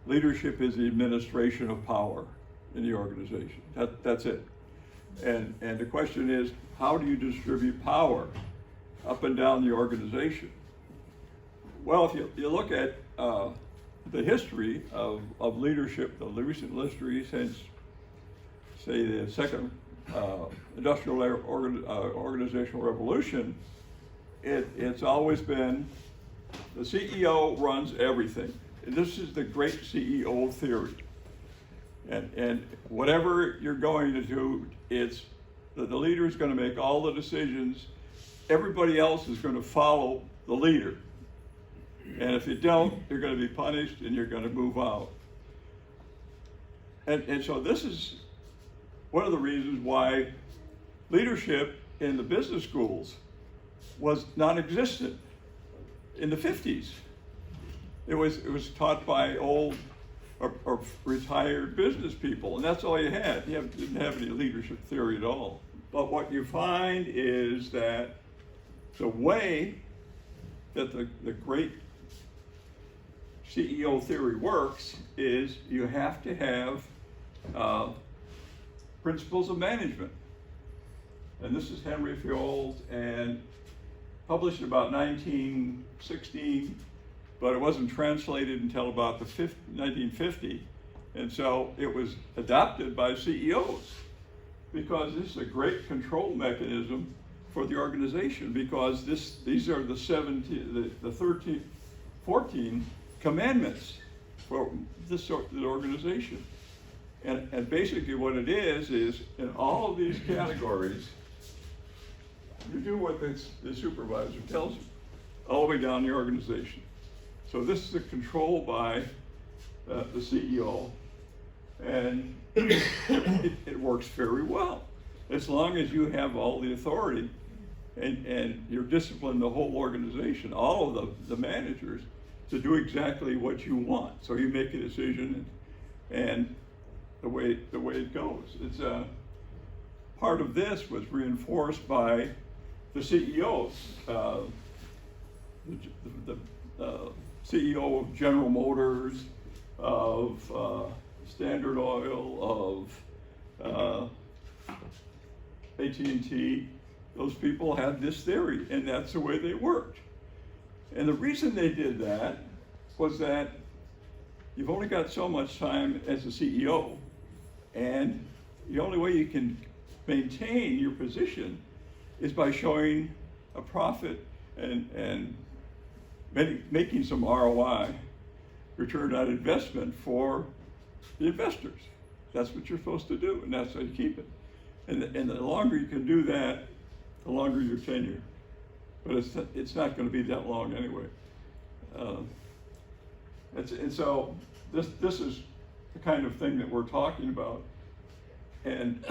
leadership is the administration of power in the organization. That's it. And the question is, how do you distribute power up and down the organization? Well, if you look at the history of leadership, the recent history since, say, the second industrial organizational revolution, it's always been the CEO runs everything. And this is the great CEO theory. And whatever you're going to do, it's the leader is going to make all the decisions. Everybody else is going to follow the leader. And if you don't, you're going to be punished and you're going to move out. And so this is one of the reasons why leadership in the business schools was non-existent in the 50s. It was taught by old or retired business people, and that's all you had. You didn't have any leadership theory at all. But what you find is that the way that the great CEO theory works is you have to have principles of management. And this is Henry Fiold, and published in about 1916, but it wasn't translated until about 1950. And so it was adopted by CEOs because this is a great control mechanism for the organization, because these are the 14 commandments for this organization. And basically what it is in all of these categories, you do what the supervisor tells you, all the way down the organization. So this is a control by the CEO, and it works very well. As long as you have all the authority and you're disciplining the whole organization, all of the managers, to do exactly what you want. So you make a decision, and the way it goes. It's part of this was reinforced by the CEOs. The CEO of General Motors, of Standard Oil, of AT&T, those people had this theory, and that's the way they worked. And the reason they did that was that you've only got so much time as a CEO, and the only way you can maintain your position is by showing a profit and making some ROI, return on investment, for the investors. That's what you're supposed to do, and that's how you keep it. And the longer you can do that, the longer your tenure. But it's not going to be that long anyway. And so this is the kind of thing that we're talking about. And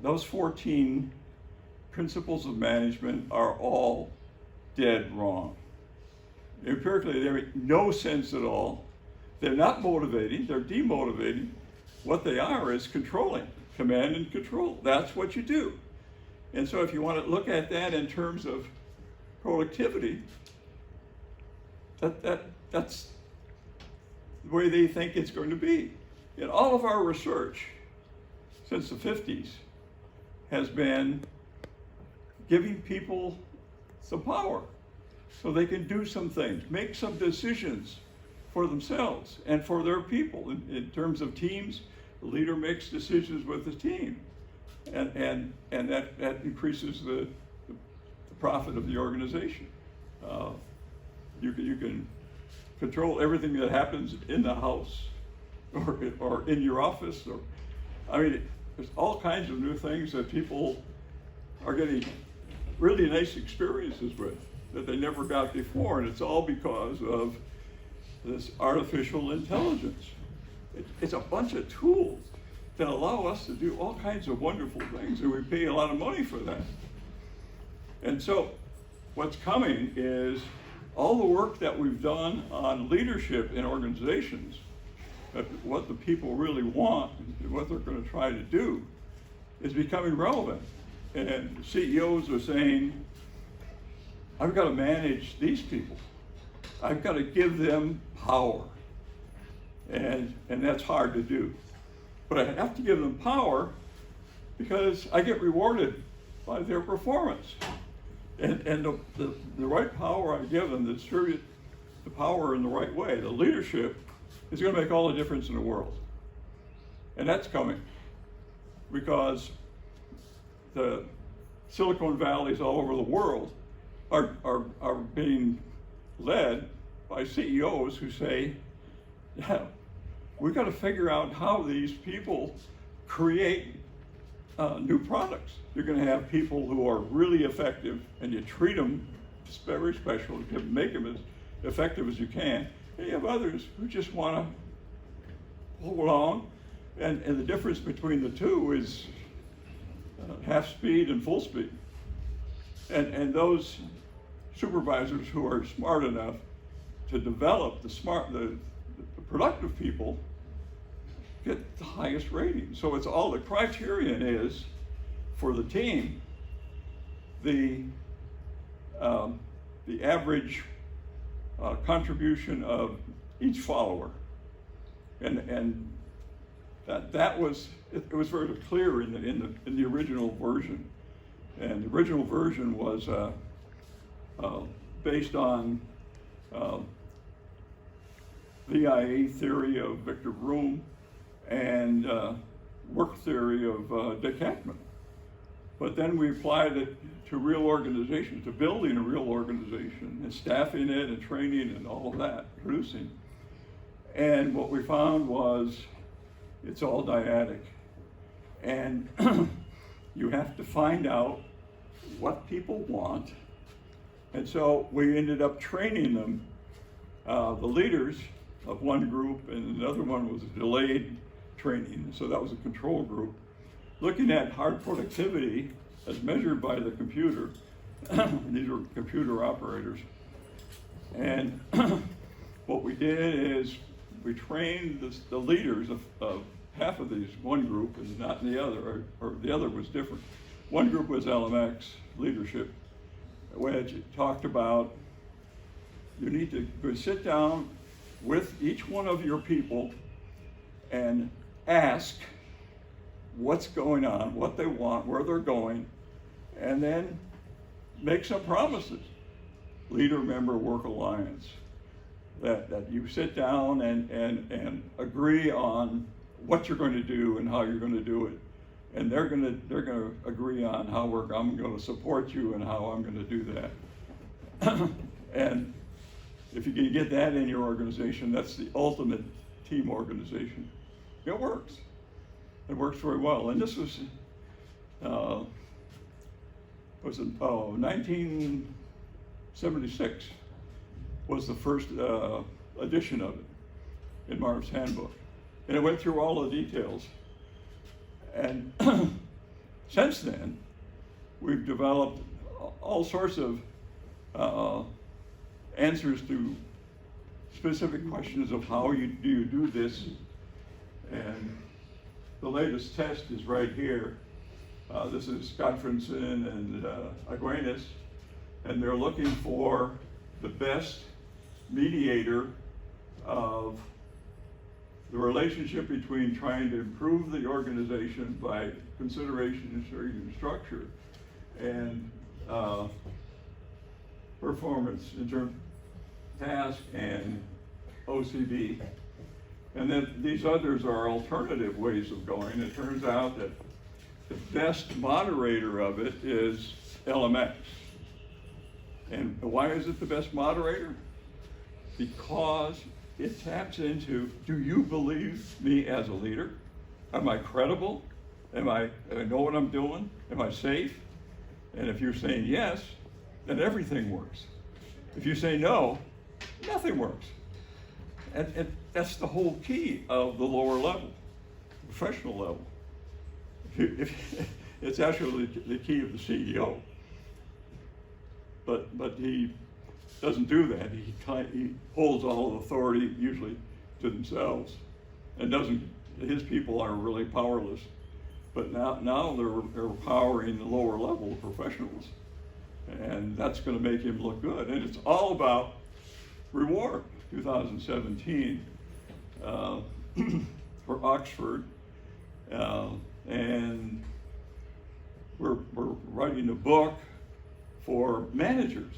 those 14 principles of management are all dead wrong. Empirically, they make no sense at all. They're not motivating, they're demotivating. What they are is controlling, command and control. That's what you do. And so if you want to look at that in terms of productivity, that's the way they think it's going to be. And all of our research since the 50s has been giving people some power so they can do some things, make some decisions for themselves and for their people. In terms of teams, the leader makes decisions with the team, and that increases the profit of the organization. You can control everything that happens in the house or in your office, there's all kinds of new things that people are getting really nice experiences with that they never got before, and it's all because of this artificial intelligence. It's a bunch of tools that allow us to do all kinds of wonderful things, and we pay a lot of money for that. And so what's coming is all the work that we've done on leadership in organizations, what the people really want and what they're going to try to do, is becoming relevant. And CEOs are saying, I've got to manage these people. I've got to give them power. and that's hard to do. But I have to give them power because I get rewarded by their performance. And the right power I give them, to distribute the power in the right way, the leadership, is going to make all the difference in the world. And that's coming because the Silicon Valleys all over the world are being led by CEOs who say, yeah, we've got to figure out how these people create new products. You're going to have people who are really effective, and you treat them very special, you make them as effective as you can. And you have others who just want to hold on, and the difference between the two is half speed and full speed. And those supervisors who are smart enough to develop the productive people get the highest rating. So it's all the criterion is for the team, the average contribution of each follower, and that was it was very clear in the original version, and the original version was based on VIA theory of Victor Broom and work theory of Dick Hackman. But then we applied it to real organizations, to building a real organization and staffing it and training and all of that, producing. And what we found was it's all dyadic. And you have to find out what people want. And so we ended up training them, the leaders of one group, and another one was delayed training. So that was a control group, looking at hard productivity as measured by the computer. These were computer operators. And what we did is we trained the leaders of half of these, one group, and not in the other, or the other was different. One group was LMX leadership, which talked about you need to go sit down with each one of your people and ask what's going on, what they want, where they're going, and then make some promises. Leader, member, work alliance. That you sit down and agree on what you're going to do and how you're going to do it. And they're going to agree on how I'm going to support you and how I'm going to do that. And if you can get that in your organization, that's the ultimate team organization. It works. It works very well. And this was 1976 was the first edition of it in Marv's handbook. And it went through all the details. And since then, we've developed all sorts of answers to specific questions of how do you do this. And the latest test is right here. This is Gottfredson and Graen, and they're looking for the best mediator of the relationship between trying to improve the organization by consideration and structure and performance in terms of task and OCD. And then these others are alternative ways of going. It turns out that the best moderator of it is LMX. And why is it the best moderator? Because it taps into, do you believe me as a leader? Am I credible? Do I know what I'm doing? Am I safe? And if you're saying yes, then everything works. If you say no, nothing works. And that's the whole key of the lower level, professional level. It's actually the key of the CEO. But he doesn't do that. He holds all of authority usually to themselves, and his people are really powerless. But now they're empowering the lower level professionals, and that's going to make him look good. And it's all about reward. 2017, for Oxford, and we're writing a book for managers,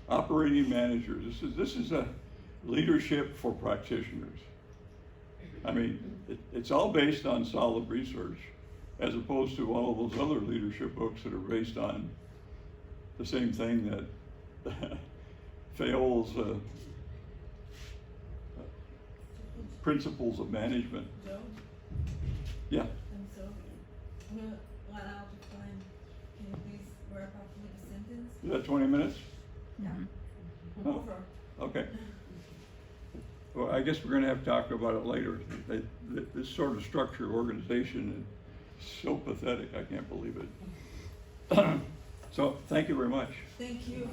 operating managers. This is a leadership for practitioners. I mean, it's all based on solid research, as opposed to all of those other leadership books that are based on the same thing that fails principles of management. Joe? Yeah. And so, I'm gonna let out to find, can you please wrap up with a sentence? Is that 20 minutes? Yeah. Oh. Over. Okay. Well, I guess we're going to have to talk about it later. This sort of structure, organization, is so pathetic. I can't believe it. So, thank you very much. Thank you.